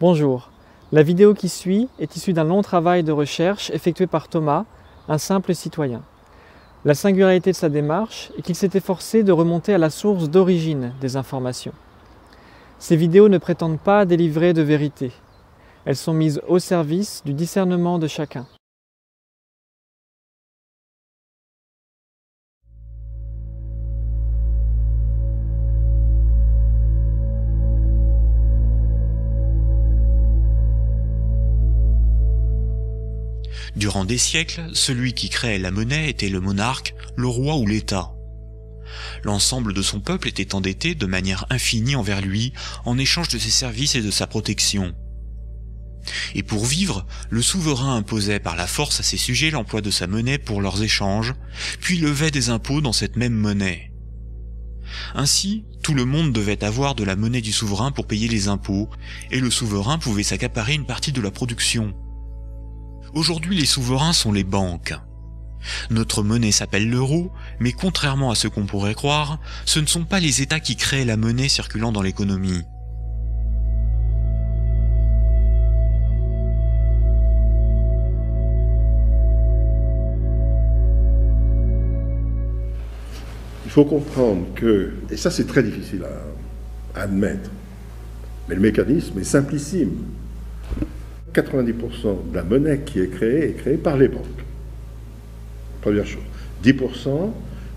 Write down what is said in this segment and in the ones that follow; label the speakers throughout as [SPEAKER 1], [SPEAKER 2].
[SPEAKER 1] Bonjour, la vidéo qui suit est issue d'un long travail de recherche effectué par Thomas, un simple citoyen. La singularité de sa démarche est qu'il s'est efforcé de remonter à la source d'origine des informations. Ces vidéos ne prétendent pas délivrer de vérité. Elles sont mises au service du discernement de chacun.
[SPEAKER 2] Durant des siècles, celui qui créait la monnaie était le monarque, le roi ou l'État. L'ensemble de son peuple était endetté de manière infinie envers lui en échange de ses services et de sa protection. Et pour vivre, le souverain imposait par la force à ses sujets l'emploi de sa monnaie pour leurs échanges, puis levait des impôts dans cette même monnaie. Ainsi, tout le monde devait avoir de la monnaie du souverain pour payer les impôts, et le souverain pouvait s'accaparer une partie de la production. Aujourd'hui, les souverains sont les banques. Notre monnaie s'appelle l'euro, mais contrairement à ce qu'on pourrait croire, ce ne sont pas les États qui créent la monnaie circulant dans l'économie.
[SPEAKER 3] Il faut comprendre que, et ça c'est très difficile à admettre, mais le mécanisme est simplissime. 90% de la monnaie qui est créée par les banques. Première chose. 10%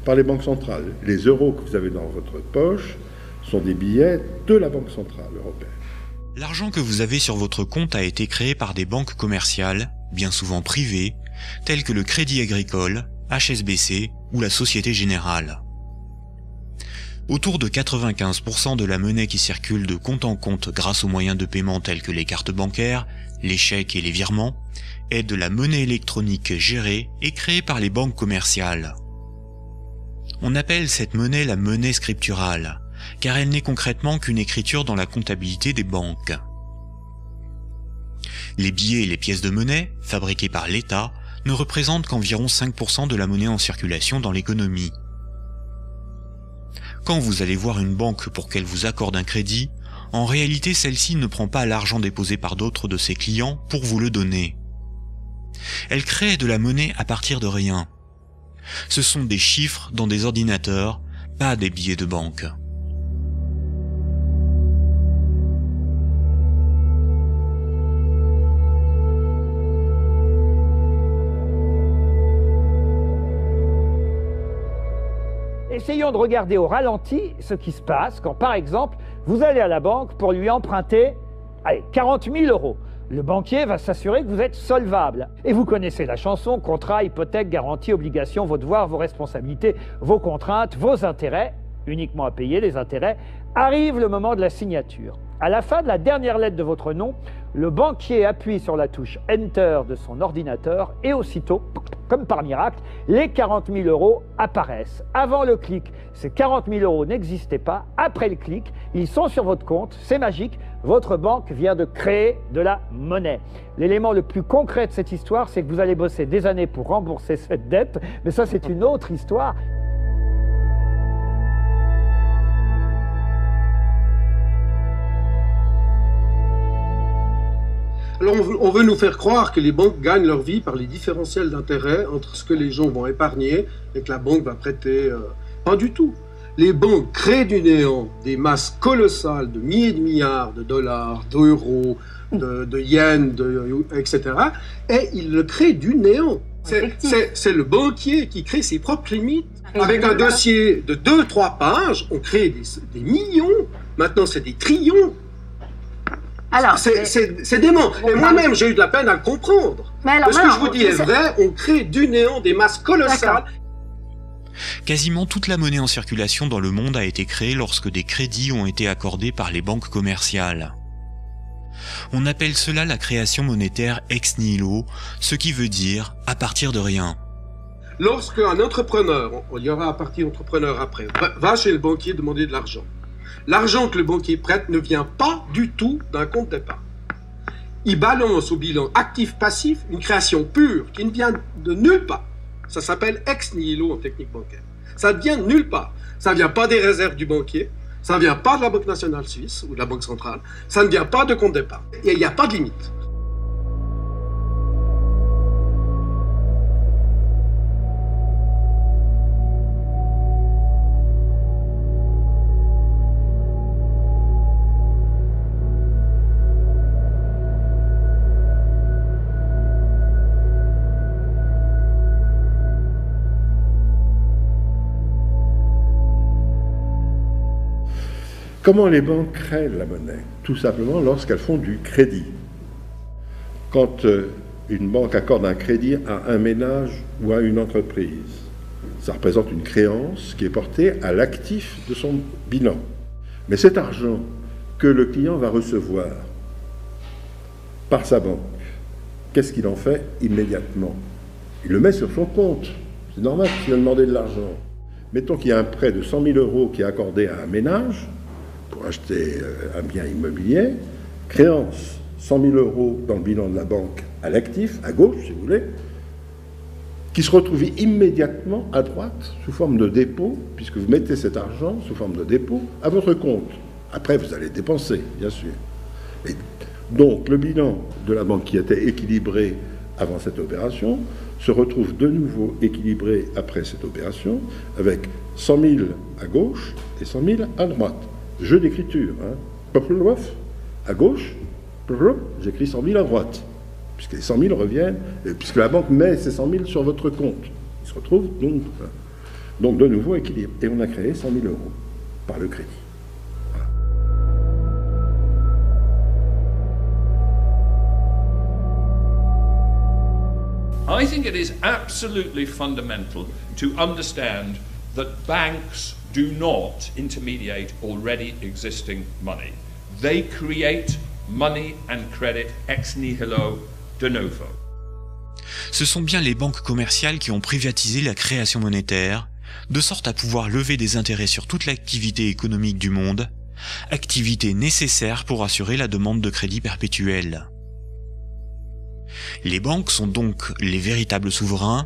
[SPEAKER 3] par les banques centrales. Les euros que vous avez dans votre poche sont des billets de la Banque centrale européenne.
[SPEAKER 2] L'argent que vous avez sur votre compte a été créé par des banques commerciales, bien souvent privées, telles que le Crédit Agricole, HSBC ou la Société Générale. Autour de 95% de la monnaie qui circule de compte en compte grâce aux moyens de paiement tels que les cartes bancaires, les chèques et les virements, est de la monnaie électronique gérée et créée par les banques commerciales. On appelle cette monnaie la monnaie scripturale, car elle n'est concrètement qu'une écriture dans la comptabilité des banques. Les billets et les pièces de monnaie, fabriquées par l'État, ne représentent qu'environ 5% de la monnaie en circulation dans l'économie. Quand vous allez voir une banque pour qu'elle vous accorde un crédit, en réalité celle-ci ne prend pas l'argent déposé par d'autres de ses clients pour vous le donner. Elle crée de la monnaie à partir de rien. Ce sont des chiffres dans des ordinateurs, pas des billets de banque.
[SPEAKER 4] Essayons de regarder au ralenti ce qui se passe quand, par exemple, vous allez à la banque pour lui emprunter 40 000 euros. Le banquier va s'assurer que vous êtes solvable. Et vous connaissez la chanson, contrat, hypothèque, garantie, obligation, vos devoirs, vos responsabilités, vos contraintes, vos intérêts, uniquement à payer les intérêts. Arrive le moment de la signature. À la fin de la dernière lettre de votre nom, le banquier appuie sur la touche Enter de son ordinateur et aussitôt, comme par miracle, les 40 000 euros apparaissent. Avant le clic, ces 40 000 euros n'existaient pas. Après le clic, ils sont sur votre compte. C'est magique. Votre banque vient de créer de la monnaie. L'élément le plus concret de cette histoire, c'est que vous allez bosser des années pour rembourser cette dette. Mais ça, c'est une autre histoire.
[SPEAKER 5] Alors on veut nous faire croire que les banques gagnent leur vie par les différentiels d'intérêt entre ce que les gens vont épargner et que la banque va prêter. Pas du tout. Les banques créent du néant des masses colossales de milliers de milliards de dollars, d'euros, de yens, etc. Et ils le créent du néant. C'est le banquier qui crée ses propres limites. Avec un dossier de 2-3 pages, on crée des millions. Maintenant, c'est des trillions.
[SPEAKER 6] Alors,
[SPEAKER 5] c'est dément. Et moi-même, j'ai eu de la peine à le comprendre.
[SPEAKER 6] Alors,
[SPEAKER 5] ce que je vous dis est vrai, on crée du néant des masses colossales.
[SPEAKER 2] Quasiment toute la monnaie en circulation dans le monde a été créée lorsque des crédits ont été accordés par les banques commerciales. On appelle cela la création monétaire ex nihilo, ce qui veut dire à partir de rien.
[SPEAKER 5] Lorsque un entrepreneur, il y aura un parti entrepreneur après, va chez le banquier demander de l'argent. L'argent que le banquier prête ne vient pas du tout d'un compte d'épargne. Il balance au bilan actif-passif une création pure qui ne vient de nulle part. Ça s'appelle ex nihilo en technique bancaire. Ça ne vient de nulle part. Ça ne vient pas des réserves du banquier, Ça ne vient pas de la Banque nationale suisse ou de la Banque centrale. Ça ne vient pas de compte d'épargne. Et il n'y a pas de limite.
[SPEAKER 3] Comment les banques créent la monnaie? Tout simplement lorsqu'elles font du crédit. Quand une banque accorde un crédit à un ménage ou à une entreprise, ça représente une créance qui est portée à l'actif de son bilan. Mais cet argent que le client va recevoir par sa banque, qu'est-ce qu'il en fait immédiatement? Il le met sur son compte. C'est normal qu'il a demandé de l'argent. Mettons qu'il y a un prêt de 100 000 € qui est accordé à un ménage pour acheter un bien immobilier, créance 100 000 € dans le bilan de la banque à l'actif, à gauche si vous voulez, qui se retrouve immédiatement à droite sous forme de dépôt, puisque vous mettez cet argent sous forme de dépôt à votre compte. Après vous allez dépenser, bien sûr. Et donc le bilan de la banque qui était équilibré avant cette opération se retrouve de nouveau équilibré après cette opération avec 100 000 à gauche et 100 000 à droite. Jeu d'écriture, hein. À gauche, j'écris 100 000 à droite, puisque les 100 000 reviennent, puisque la banque met ces 100 000 sur votre compte. Il se retrouve donc de nouveau équilibre. Et on a créé 100 000 € par le crédit.
[SPEAKER 7] I think it is absolutely fundamental to understand that banks do not intermediate already existing money. They create money and credit ex nihilo de novo.
[SPEAKER 2] Ce sont bien les banques commerciales qui ont privatisé la création monétaire, de sorte à pouvoir lever des intérêts sur toute l'activité économique du monde, activité nécessaire pour assurer la demande de crédit perpétuel. Les banques sont donc les véritables souverains,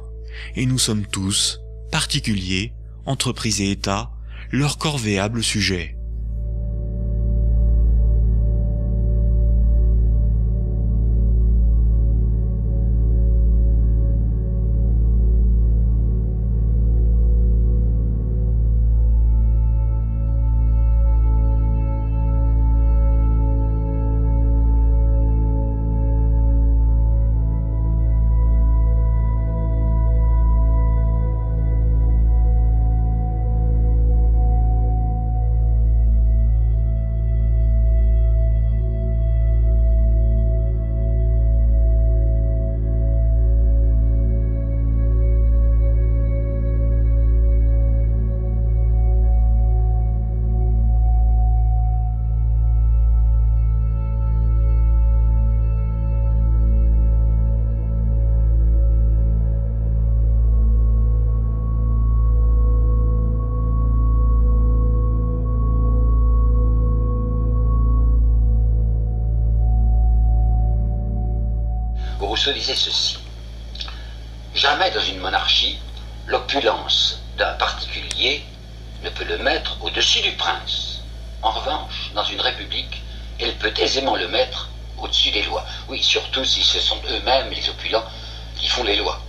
[SPEAKER 2] et nous sommes tous, particuliers, entreprises et États, leurs corvéables sujets.
[SPEAKER 8] Rousseau disait ceci: jamais dans une monarchie, l'opulence d'un particulier ne peut le mettre au-dessus du prince. En revanche, dans une république, elle peut aisément le mettre au-dessus des lois. Oui, surtout si ce sont eux-mêmes, les opulents, qui font les lois.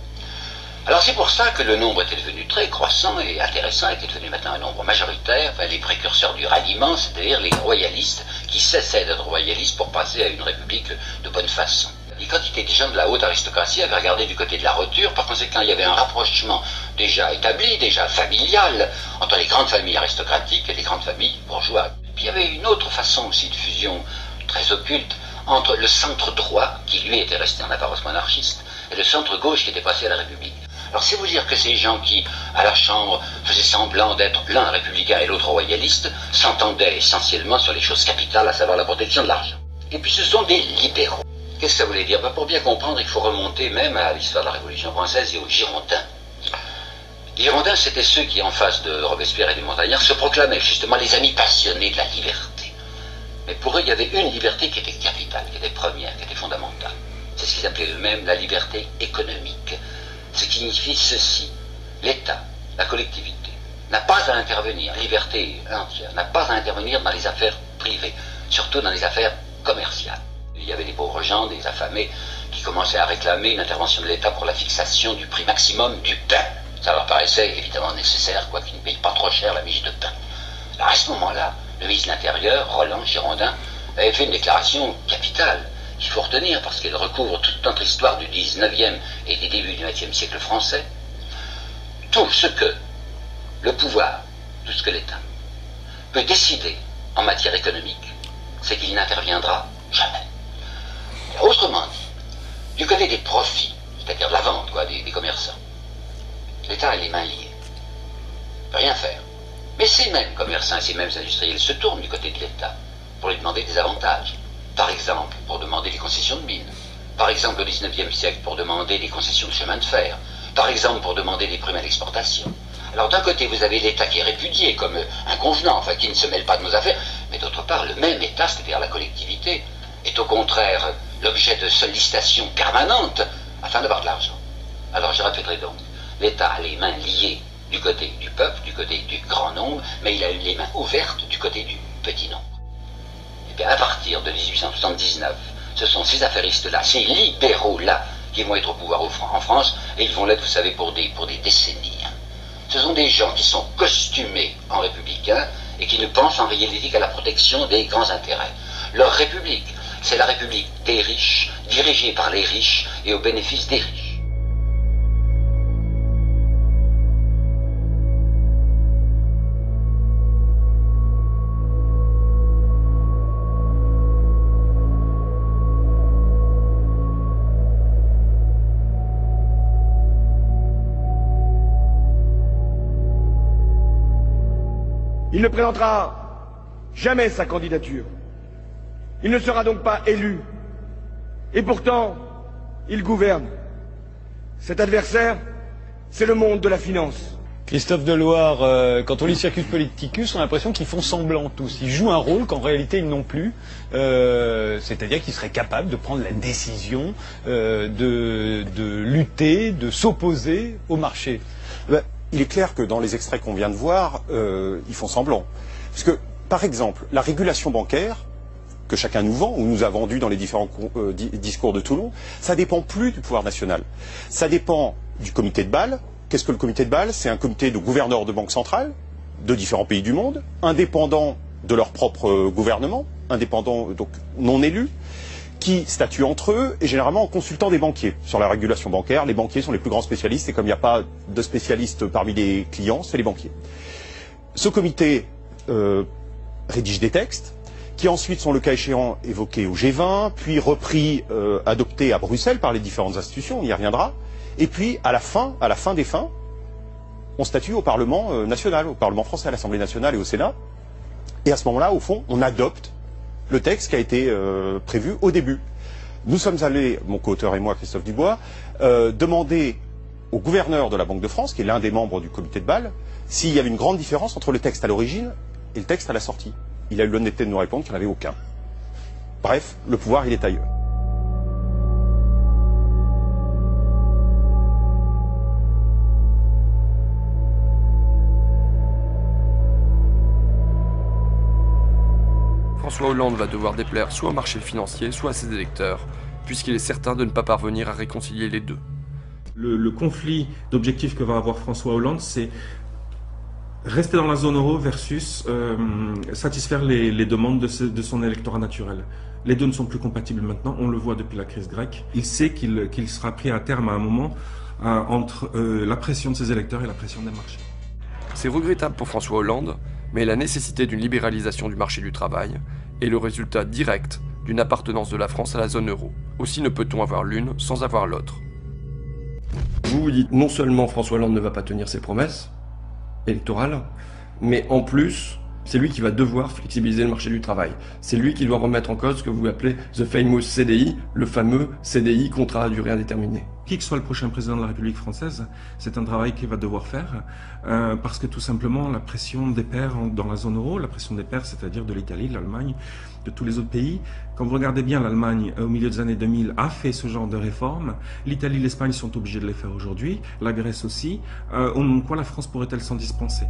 [SPEAKER 8] Alors c'est pour ça que le nombre était devenu très croissant et intéressant, était devenu maintenant un nombre majoritaire, enfin, les précurseurs du ralliement, c'est-à-dire les royalistes qui cessaient d'être royalistes pour passer à une république de bonne façon. Les quantités des gens de la haute aristocratie avaient regardé du côté de la roture, par conséquent il y avait un rapprochement déjà établi, déjà familial, entre les grandes familles aristocratiques et les grandes familles bourgeoises. Puis il y avait une autre façon aussi de fusion très occulte entre le centre droit, qui lui était resté en apparence monarchiste, et le centre gauche qui était passé à la République. Alors c'est vous dire que ces gens qui, à la Chambre, faisaient semblant d'être l'un républicain et l'autre royaliste, s'entendaient essentiellement sur les choses capitales, à savoir la protection de l'argent. Et puis ce sont des libéraux. Qu'est-ce que ça voulait dire? Pour bien comprendre, il faut remonter même à l'histoire de la Révolution française et aux Girondins. Les Girondins, c'était ceux qui, en face de Robespierre et des Montagnards, se proclamaient justement les amis passionnés de la liberté. Mais pour eux, il y avait une liberté qui était capitale, qui était première, qui était fondamentale. C'est ce qu'ils appelaient eux-mêmes la liberté économique. Ce qui signifie ceci: l'État, la collectivité, n'a pas à intervenir, liberté entière, n'a pas à intervenir dans les affaires privées, surtout dans les affaires commerciales. Il y avait des pauvres gens, des affamés, qui commençaient à réclamer une intervention de l'État pour la fixation du prix maximum du pain. Ça leur paraissait évidemment nécessaire, quoiqu'ils ne payent pas trop cher la miche de pain. Alors à ce moment-là, le ministre de l'Intérieur, Roland Girondin, avait fait une déclaration capitale qu'il faut retenir parce qu'elle recouvre toute notre histoire du 19e et des débuts du 20e siècle français. Tout ce que le pouvoir, tout ce que l'État peut décider en matière économique, c'est qu'il n'interviendra jamais. Autrement dit, du côté des profits, c'est-à-dire de la vente des commerçants, l'État a les mains liées. Il ne peut rien faire. Mais ces mêmes commerçants et ces mêmes industriels se tournent du côté de l'État pour lui demander des avantages. Par exemple, pour demander des concessions de mines. Par exemple, au 19e siècle, pour demander des concessions de chemin de fer. Par exemple, pour demander des primes à l'exportation. Alors d'un côté, vous avez l'État qui est répudié comme inconvenant, enfin qui ne se mêle pas de nos affaires, mais d'autre part, le même État, c'est-à-dire la collectivité, est au contraire l'objet de sollicitations permanentes afin d'avoir de l'argent. Alors je répéterai donc, l'État a les mains liées du côté du peuple, du côté du grand nombre, mais il a eu les mains ouvertes du côté du petit nombre. Et bien à partir de 1879, ce sont ces affairistes-là, ces libéraux-là, qui vont être au pouvoir en France, et ils vont l'être, vous savez, pour des décennies. Ce sont des gens qui sont costumés en républicains et qui ne pensent en réalité qu'à la protection des grands intérêts. Leur république, c'est la république des riches, dirigée par les riches et au bénéfice des riches.
[SPEAKER 9] Il ne présentera jamais sa candidature. Il ne sera donc pas élu. Et pourtant, il gouverne. Cet adversaire, c'est le monde de la finance.
[SPEAKER 10] Christophe Deloire, quand on lit Circus Politicus, on a l'impression qu'ils font semblant tous. Ils jouent un rôle qu'en réalité ils n'ont plus. C'est-à-dire qu'ils seraient capables de prendre la décision de lutter, de s'opposer au marché.
[SPEAKER 11] Il est clair que dans les extraits qu'on vient de voir, ils font semblant. Parce que, par exemple, la régulation bancaire, que chacun nous vend, ou nous a vendu dans les différents discours de Toulon, ça dépend plus du pouvoir national. Ça dépend du comité de Bâle. Qu'est-ce que le comité de Bâle? C'est un comité de gouverneurs de banques centrales, de différents pays du monde, indépendants de leur propre gouvernement, indépendants, donc non élus, qui statuent entre eux et généralement en consultant des banquiers. Sur la régulation bancaire, les banquiers sont les plus grands spécialistes et comme il n'y a pas de spécialistes parmi les clients, c'est les banquiers. Ce comité rédige des textes qui ensuite sont le cas échéant évoqués au G20, puis repris, adoptés à Bruxelles par les différentes institutions, on y reviendra, et puis à la fin des fins, on statue au Parlement national, au Parlement français, à l'Assemblée nationale et au Sénat, et à ce moment-là, au fond, on adopte le texte qui a été prévu au début. Nous sommes allés, mon co-auteur et moi, Christophe Dubois, demander au gouverneur de la Banque de France, qui est l'un des membres du comité de Bâle, s'il y avait une grande différence entre le texte à l'origine et le texte à la sortie. Il a eu l'honnêteté de nous répondre qu'il n'y en avait aucun. Bref, le pouvoir, il est ailleurs.
[SPEAKER 12] François Hollande va devoir déplaire soit au marché financier, soit à ses électeurs, puisqu'il est certain de ne pas parvenir à réconcilier les deux.
[SPEAKER 13] Le conflit d'objectifs que va avoir François Hollande, c'est rester dans la zone euro versus satisfaire les demandes de son électorat naturel. Les deux ne sont plus compatibles maintenant, on le voit depuis la crise grecque. Il sait qu'il sera pris à terme à un moment entre la pression de ses électeurs et la pression des marchés.
[SPEAKER 12] C'est regrettable pour François Hollande, mais la nécessité d'une libéralisation du marché du travail est le résultat direct d'une appartenance de la France à la zone euro. Aussi ne peut-on avoir l'une sans avoir l'autre. Vous dites non seulement François Hollande ne va pas tenir ses promesses électorales, mais en plus, c'est lui qui va devoir flexibiliser le marché du travail. C'est lui qui doit remettre en cause ce que vous appelez the famous CDI, le fameux CDI, contrat à durée indéterminée.
[SPEAKER 13] Qui que soit le prochain président de la République française, c'est un travail qu'il va devoir faire, parce que tout simplement la pression des pairs dans la zone euro, la pression des pairs, c'est-à-dire de l'Italie, de l'Allemagne, de tous les autres pays, quand vous regardez bien, l'Allemagne, au milieu des années 2000, a fait ce genre de réformes, l'Italie et l'Espagne sont obligés de les faire aujourd'hui, la Grèce aussi, quoi la France pourrait-elle s'en dispenser ?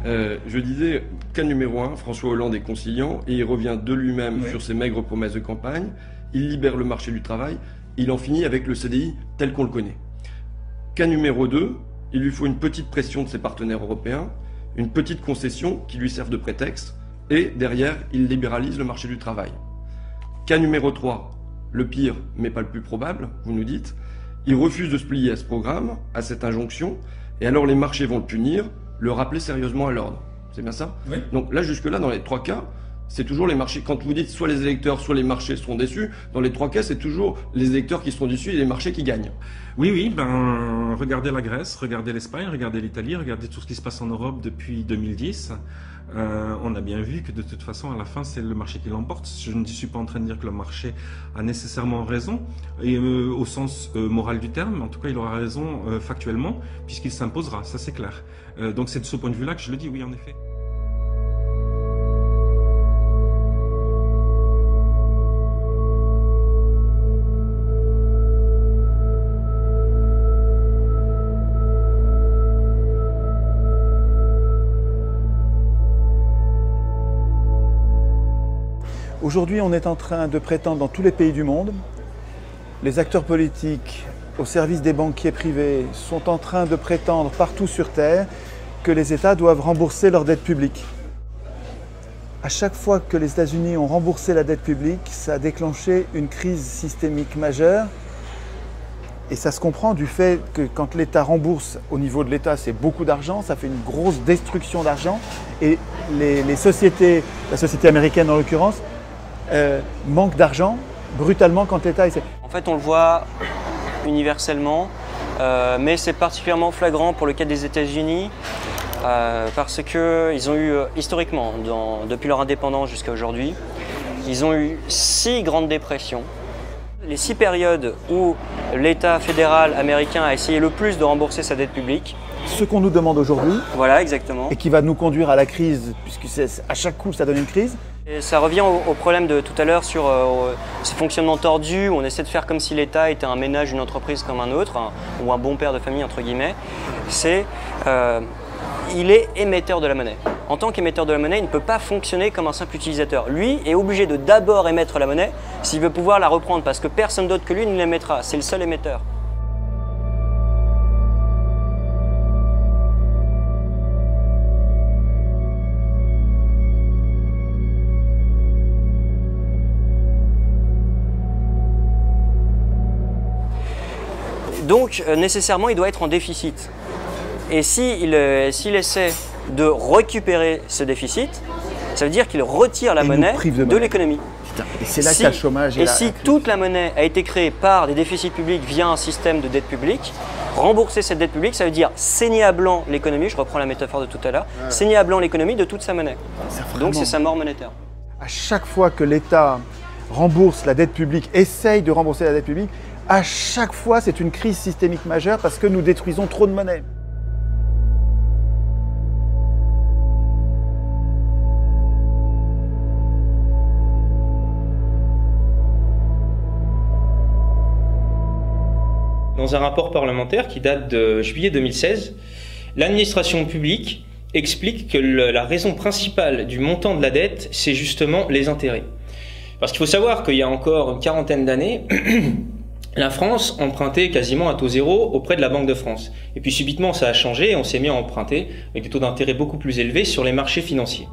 [SPEAKER 12] Je disais, cas numéro 1, François Hollande est conciliant et il revient de lui-même sur ses maigres promesses de campagne, il libère le marché du travail, il en finit avec le CDI tel qu'on le connaît. Cas numéro 2, il lui faut une petite pression de ses partenaires européens, une petite concession qui lui serve de prétexte, et derrière, il libéralise le marché du travail. Cas numéro 3, le pire, mais pas le plus probable, vous nous dites, il refuse de se plier à ce programme, à cette injonction, et alors les marchés vont le punir, le rappeler sérieusement à l'ordre. C'est bien ça? Oui. Donc là, jusque-là, dans les 3 cas, c'est toujours les marchés. Quand vous dites soit les électeurs, soit les marchés seront déçus, dans les 3 cas, c'est toujours les électeurs qui seront déçus et les marchés qui gagnent.
[SPEAKER 13] Oui, regardez la Grèce, regardez l'Espagne, regardez l'Italie, regardez tout ce qui se passe en Europe depuis 2010. On a bien vu que de toute façon, à la fin, c'est le marché qui l'emporte. Je ne suis pas en train de dire que le marché a nécessairement raison, et au sens moral du terme, en tout cas, il aura raison factuellement, puisqu'il s'imposera, ça c'est clair. Donc c'est de ce point de vue-là que je le dis, oui, en effet.
[SPEAKER 14] Aujourd'hui, on est en train de prétendre dans tous les pays du monde, les acteurs politiques au service des banquiers privés sont en train de prétendre partout sur Terre que les États doivent rembourser leur dette publique. À chaque fois que les États-Unis ont remboursé la dette publique, ça a déclenché une crise systémique majeure. Et ça se comprend du fait que quand l'État rembourse, au niveau de l'État, c'est beaucoup d'argent, ça fait une grosse destruction d'argent. Et les sociétés, la société américaine en l'occurrence, manque d'argent brutalement quand l'État essaie.
[SPEAKER 15] En fait, on le voit universellement, mais c'est particulièrement flagrant pour le cas des États-Unis parce qu'ils ont eu historiquement, depuis leur indépendance jusqu'à aujourd'hui, ils ont eu 6 grandes dépressions. Les 6 périodes où l'État fédéral américain a essayé le plus de rembourser sa dette publique.
[SPEAKER 14] Ce qu'on nous demande aujourd'hui,
[SPEAKER 15] voilà, exactement,
[SPEAKER 14] et qui va nous conduire à la crise, puisque à chaque coup ça donne une crise.
[SPEAKER 15] Et ça revient au problème de tout à l'heure sur ce fonctionnement tordu où on essaie de faire comme si l'État était un ménage, une entreprise comme un autre, ou un bon père de famille entre guillemets. C'est il est émetteur de la monnaie. En tant qu'émetteur de la monnaie, il ne peut pas fonctionner comme un simple utilisateur. Lui est obligé de d'abord émettre la monnaie s'il veut pouvoir la reprendre parce que personne d'autre que lui ne l'émettra. C'est le seul émetteur. Donc, nécessairement, il doit être en déficit. Et s'il essaie de récupérer ce déficit, ça veut dire qu'il retire la monnaie de l'économie.
[SPEAKER 14] Et c'est là qu'il y a le chômage.
[SPEAKER 15] Et si toute la monnaie a été créée par des déficits publics via un système de dette publique, rembourser cette dette publique, ça veut dire saigner à blanc l'économie, je reprends la métaphore de tout à l'heure, saigner à blanc l'économie de toute sa monnaie. Donc c'est sa mort monétaire.
[SPEAKER 14] À chaque fois que l'État rembourse la dette publique, essaye de rembourser la dette publique, à chaque fois c'est une crise systémique majeure parce que nous détruisons trop de monnaie.
[SPEAKER 16] Dans un rapport parlementaire qui date de juillet 2016, l'administration publique explique que la raison principale du montant de la dette, c'est justement les intérêts. Parce qu'il faut savoir qu'il y a encore une quarantaine d'années, la France empruntait quasiment à taux zéro auprès de la Banque de France. Et puis subitement ça a changé et on s'est mis à emprunter avec des taux d'intérêt beaucoup plus élevés sur les marchés financiers.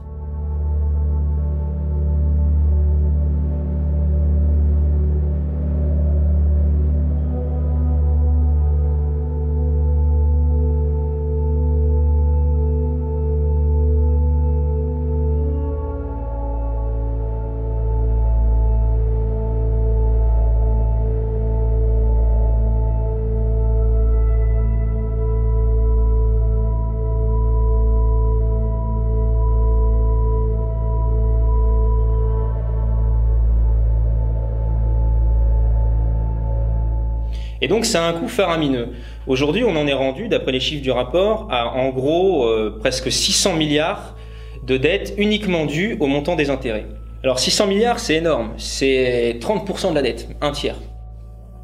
[SPEAKER 16] Et donc ça a un coût faramineux. Aujourd'hui, on en est rendu, d'après les chiffres du rapport, à en gros presque 600 milliards de dettes uniquement dues au montant des intérêts. Alors 600 milliards, c'est énorme, c'est 30% de la dette, un tiers.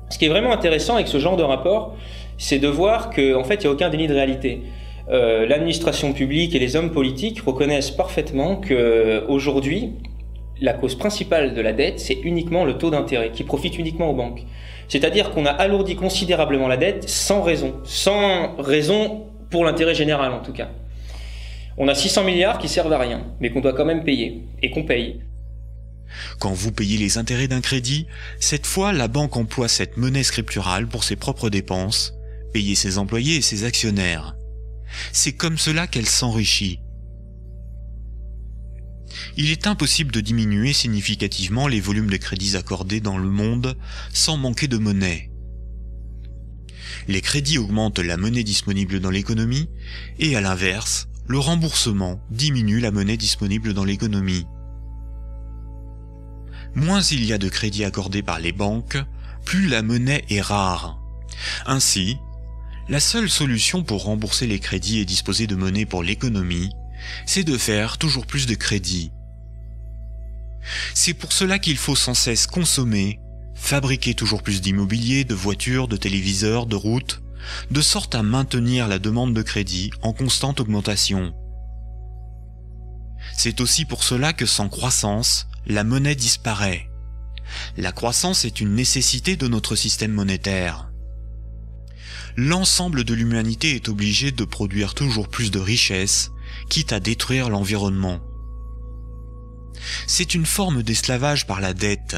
[SPEAKER 16] Ce qui est vraiment intéressant avec ce genre de rapport, c'est de voir qu'en fait, il n'y a aucun déni de réalité. l'administration publique et les hommes politiques reconnaissent parfaitement qu'aujourd'hui, la cause principale de la dette, c'est uniquement le taux d'intérêt qui profite uniquement aux banques. C'est-à-dire qu'on a alourdi considérablement la dette sans raison pour l'intérêt général en tout cas. On a 600 milliards qui servent à rien, mais qu'on doit quand même payer, et qu'on paye.
[SPEAKER 2] Quand vous payez les intérêts d'un crédit, cette fois la banque emploie cette monnaie scripturale pour ses propres dépenses, payer ses employés et ses actionnaires. C'est comme cela qu'elle s'enrichit. Il est impossible de diminuer significativement les volumes de crédits accordés dans le monde sans manquer de monnaie. Les crédits augmentent la monnaie disponible dans l'économie et à l'inverse, le remboursement diminue la monnaie disponible dans l'économie. Moins il y a de crédits accordés par les banques, plus la monnaie est rare. Ainsi, la seule solution pour rembourser les crédits et disposer de monnaie pour l'économie, c'est de faire toujours plus de crédits. C'est pour cela qu'il faut sans cesse consommer, fabriquer toujours plus d'immobilier, de voitures, de téléviseurs, de routes, de sorte à maintenir la demande de crédit en constante augmentation. C'est aussi pour cela que sans croissance, la monnaie disparaît. La croissance est une nécessité de notre système monétaire. L'ensemble de l'humanité est obligé de produire toujours plus de richesses, quitte à détruire l'environnement. C'est une forme d'esclavage par la dette.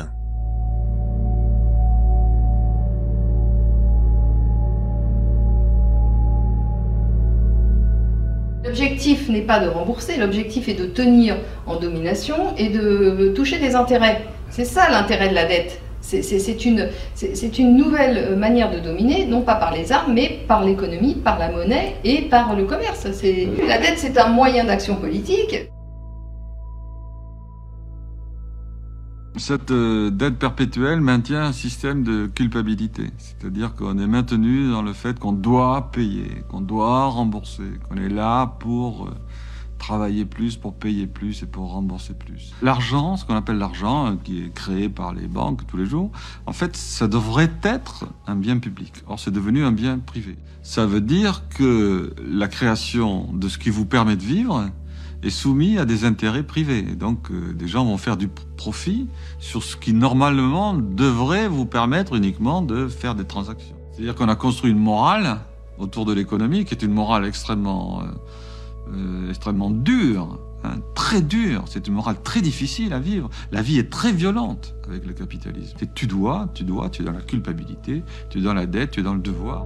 [SPEAKER 17] L'objectif n'est pas de rembourser, l'objectif est de tenir en domination et de toucher des intérêts. C'est ça l'intérêt de la dette. C'est une nouvelle manière de dominer, non pas par les armes, mais par l'économie, par la monnaie et par le commerce. La dette, c'est un moyen d'action politique.
[SPEAKER 18] Cette dette perpétuelle maintient un système de culpabilité, c'est-à-dire qu'on est maintenu dans le fait qu'on doit payer, qu'on doit rembourser, qu'on est là pour travailler plus, pour payer plus et pour rembourser plus. L'argent, ce qu'on appelle l'argent, qui est créé par les banques tous les jours, en fait, ça devrait être un bien public. Or, c'est devenu un bien privé. Ça veut dire que la création de ce qui vous permet de vivre est soumis à des intérêts privés. Et donc, des gens vont faire du profit sur ce qui, normalement, devrait vous permettre uniquement de faire des transactions. C'est-à-dire qu'on a construit une morale autour de l'économie qui est une morale extrêmement dure, hein, très dure. C'est une morale très difficile à vivre. La vie est très violente avec le capitalisme. Et tu es dans la culpabilité, tu es dans la dette, tu es dans le devoir.